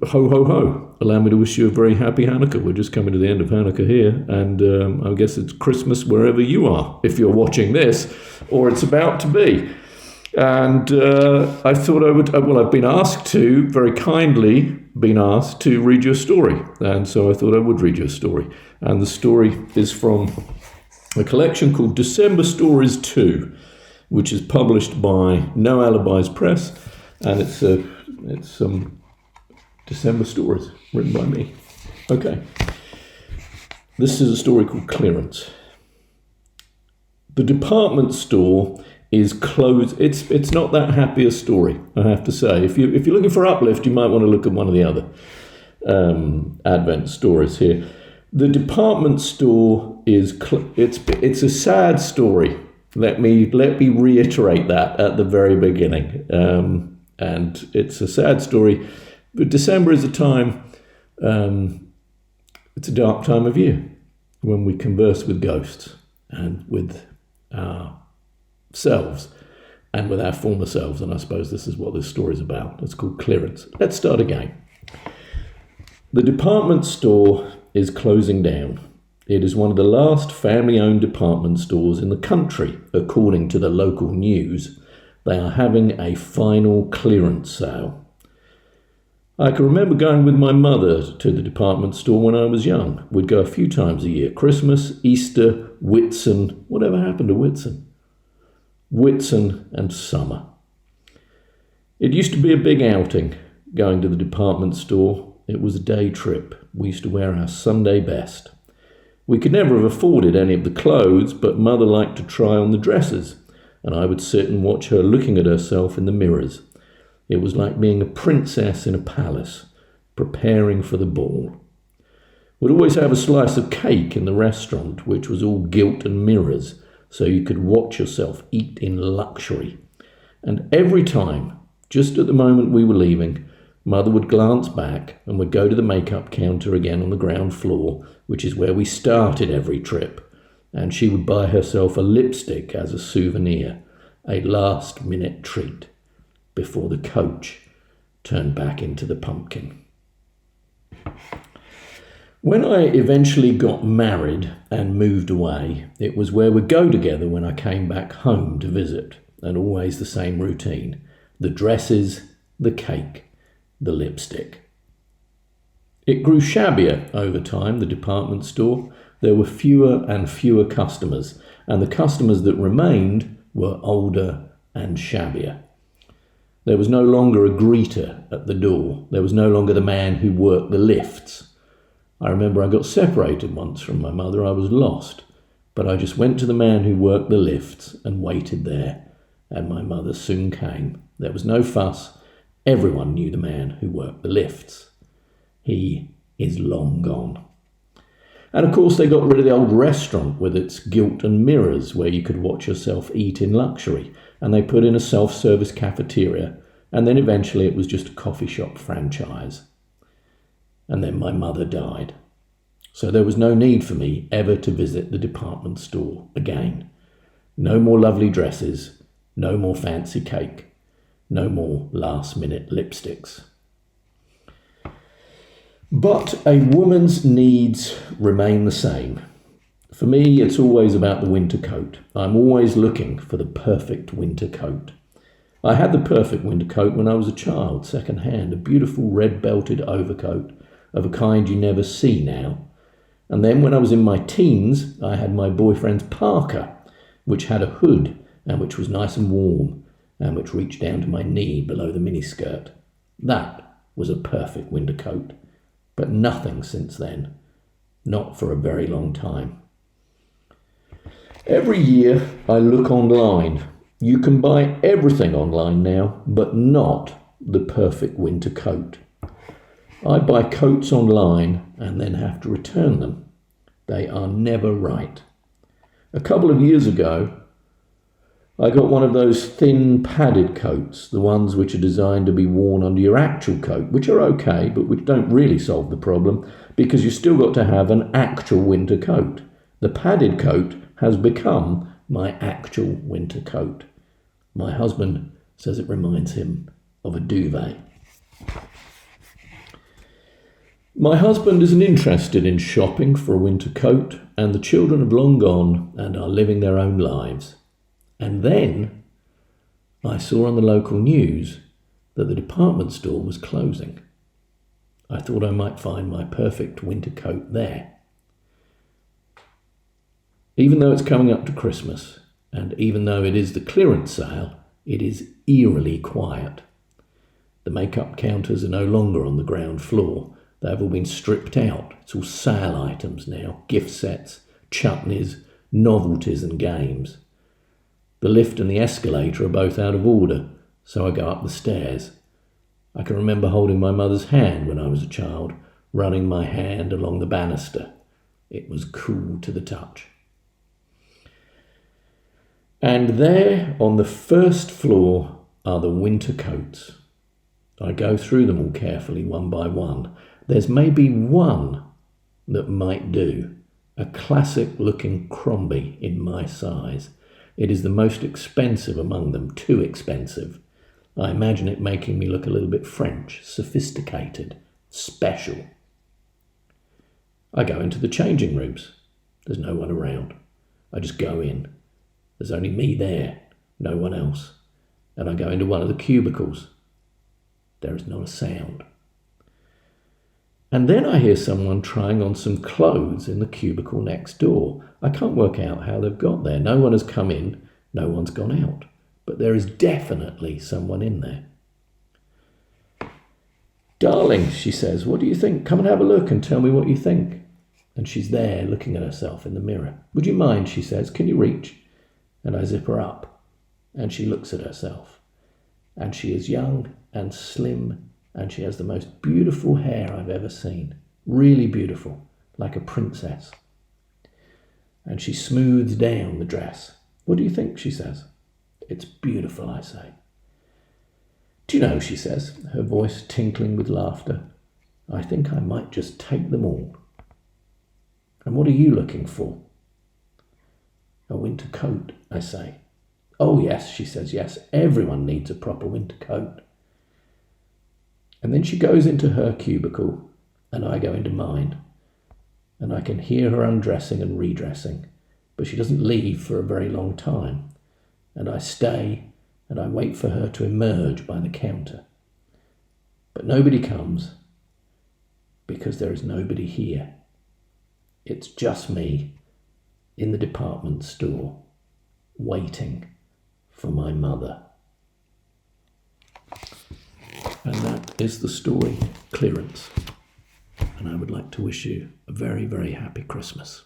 ho, ho, ho. Allow me to wish you a very happy Hanukkah. We're just coming to the end of Hanukkah here, and I guess it's Christmas wherever you are, if you're watching this, or it's about to be. And I thought I would, I've been asked to, very kindly been asked to read you a story. And so I thought I would read you a story. And the story is from a collection called December Stories 2, which is published by No Alibis Press. And it's some December stories written by me. Okay. This is a story called Clearance. The department store is closed. It's not that happy a story, I have to say. If you're looking for uplift, you might want to look at one of the other Advent stories here. The department store is it's a sad story. Let me reiterate that at the very beginning. And it's a sad story. But December is a time. It's a dark time of year when we converse with ghosts and with ourselves and with our former selves, and I suppose this is what this story is about. It's called Clearance. Let's start again. The department store is closing down. It is one of the last family-owned department stores in the country, according to the local news. They are having a final clearance sale. I can remember going with my mother to the department store when I was young. We'd go a few times a year. Christmas, Easter, Whitsun. Whatever happened to Whitsun? Whitsun and summer. It used to be a big outing, going to the department store. It was a day trip. We used to wear our Sunday best. We could never have afforded any of the clothes, but Mother liked to try on the dresses, and I would sit and watch her looking at herself in the mirrors. It was like being a princess in a palace, preparing for the ball. We'd always have a slice of cake in the restaurant, which was all gilt and mirrors, so you could watch yourself eat in luxury. And every time, just at the moment we were leaving, Mother would glance back and would go to the makeup counter again on the ground floor, which is where we started every trip, and she would buy herself a lipstick as a souvenir, a last-minute treat, before the coach turned back into the pumpkin. When I eventually got married and moved away, it was where we'd go together when I came back home to visit, and always the same routine. The dresses, the cake, the lipstick. It grew shabbier over time, the department store. There were fewer and fewer customers, and the customers that remained were older and shabbier. There was no longer a greeter at the door. There was no longer the man who worked the lifts. I remember I got separated once from my mother. I was lost, but I just went to the man who worked the lifts and waited there, and my mother soon came. There was no fuss. Everyone knew the man who worked the lifts. He is long gone. And of course they got rid of the old restaurant with its gilt and mirrors where you could watch yourself eat in luxury, and they put in a self-service cafeteria, and then eventually it was just a coffee shop franchise. And then my mother died. So there was no need for me ever to visit the department store again. No more lovely dresses, no more fancy cake, no more last-minute lipsticks. But a woman's needs remain the same. For me, it's always about the winter coat. I'm always looking for the perfect winter coat. I had the perfect winter coat when I was a child, second-hand, a beautiful red-belted overcoat of a kind you never see now. And then when I was in my teens, I had my boyfriend's parka, which had a hood and which was nice and warm and which reached down to my knee below the miniskirt. That was a perfect winter coat, but nothing since then, not for a very long time. Every year I look online. You can buy everything online now, but not the perfect winter coat. I buy coats online and then have to return them. They are never right. A couple of years ago, I got one of those thin padded coats, the ones which are designed to be worn under your actual coat, which are okay, but which don't really solve the problem because you've still got to have an actual winter coat. The padded coat has become my actual winter coat. My husband says it reminds him of a duvet. My husband isn't interested in shopping for a winter coat, and the children have long gone and are living their own lives. And then I saw on the local news that the department store was closing. I thought I might find my perfect winter coat there. Even though it's coming up to Christmas, and even though it is the clearance sale, it is eerily quiet. The makeup counters are no longer on the ground floor. They have all been stripped out. It's all sale items now, gift sets, chutneys, novelties and games. The lift and the escalator are both out of order, so I go up the stairs. I can remember holding my mother's hand when I was a child, running my hand along the banister. It was cool to the touch. And there on the first floor are the winter coats. I go through them all carefully, one by one. There's maybe one that might do, a classic-looking Crombie in my size. It is the most expensive among them, too expensive. I imagine it making me look a little bit French, sophisticated, special. I go into the changing rooms. There's no one around. I just go in. There's only me there, no one else. And I go into one of the cubicles. There is not a sound. And then I hear someone trying on some clothes in the cubicle next door. I can't work out how they've got there. No one has come in, no one's gone out. But there is definitely someone in there. "Darling," she says, "what do you think? Come and have a look and tell me what you think." And she's there looking at herself in the mirror. "Would you mind?" she says. "Can you reach?" And I zip her up. And she looks at herself. And she is young and slim, and she has the most beautiful hair I've ever seen. Really beautiful, like a princess. And she smooths down the dress. "What do you think?" she says. "It's beautiful," I say. "Do you know," she says, her voice tinkling with laughter, "I think I might just take them all." "And what are you looking for?" "A winter coat," I say. "Oh yes," she says, "yes, everyone needs a proper winter coat." And then she goes into her cubicle and I go into mine. And I can hear her undressing and redressing, but she doesn't leave for a very long time. And I stay and I wait for her to emerge by the counter. But nobody comes because there is nobody here. It's just me in the department store waiting for my mother. And that is the story, Clearance. And I would like to wish you a very, very happy Christmas.